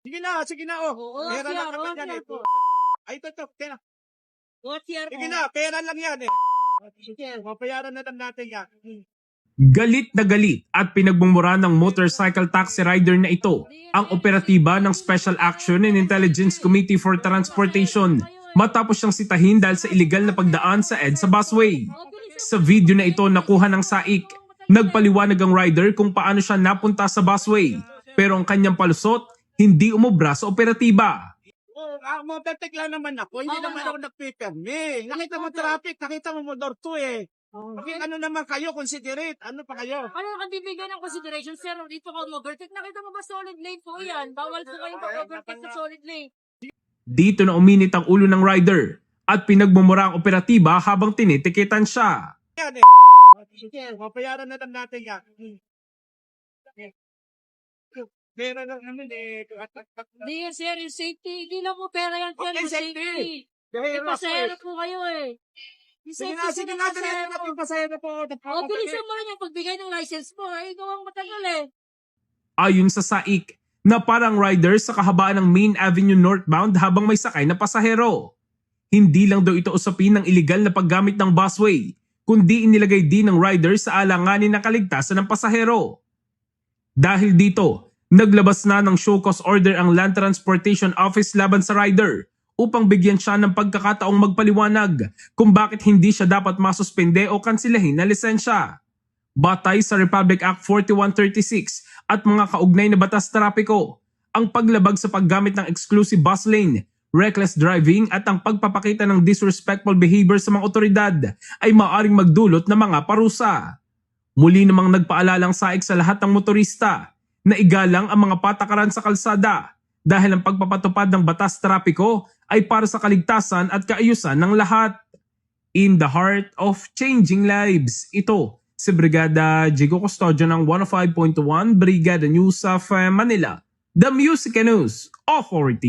Sige na, oh. Oo, Pera lang sir, naman oo, yan sir. eh. Ay, ito, kaya. Sir, Sige na, pera lang yan eh. Sige, mapayaran na lang natin yan. Galit na galit at pinagmumura ng motorcycle taxi rider na ito ang operatiba ng Special Action and Intelligence Committee for Transportation matapos siyang sitahin dahil sa illegal na pagdaan sa EDSA busway. Sa video na ito nakuha ng SAIC, nagpaliwanag ang rider kung paano siya napunta sa busway pero ang kanyang palusot hindi umubra sa operatiba. Mabatik lang naman ako. Hindi naman ako nagpipermi. Nakita mo traffic, nakita mo motor 2 eh. Ano naman kayo, considerate? Ano pa kayo? ano ang bibigyan ng consideration, sir? Dito ka mag-overtake. Nakita mo ba solid lane po yan? Bawal po kayong mag-overtake sa solid lane. Dito na uminit ang ulo ng rider at pinagmumura ang operatiba habang tinitikitan siya. Yan eh. Sige, mapayaran na lang natin yan. Pera lang naman eh. Hindi yan, sir. Yung safety. Hindi lang po pera yan, sir. Okay, Yung safety. May pasahero po kayo eh. Yung Sige safety na, po ng dali na natin pasahero po. O, bilisan mo rin yung pagbigay ng license mo. Eh, ikaw ang matagal eh. Ayon sa SAIC, na parang rider sa kahabaan ng Main Avenue northbound habang may sakay na pasahero. Hindi lang daw ito usapin ng illegal na paggamit ng busway, kundi inilagay din ng rider sa alanganin ng kaligtasan ng pasahero. Dahil dito, naglabas na ng show cause order ang Land Transportation Office laban sa rider upang bigyan siya ng pagkakataong magpaliwanag kung bakit hindi siya dapat masuspende o kansilahin na lisensya. Batay sa Republic Act 4136 at mga kaugnay na batas trapiko, ang paglabag sa paggamit ng exclusive bus lane, reckless driving at ang pagpapakita ng disrespectful behavior sa mga otoridad ay maaaring magdulot ng mga parusa. Muli namang nagpaalalang SAIC sa lahat ng motorista na igalang ang mga patakaran sa kalsada dahil ang pagpapatupad ng batas trapiko ay para sa kaligtasan at kaayusan ng lahat. In the heart of changing lives, ito si Brigada Jigo Custodio ng 105.1 Brigada News of Manila, the Music News Authority.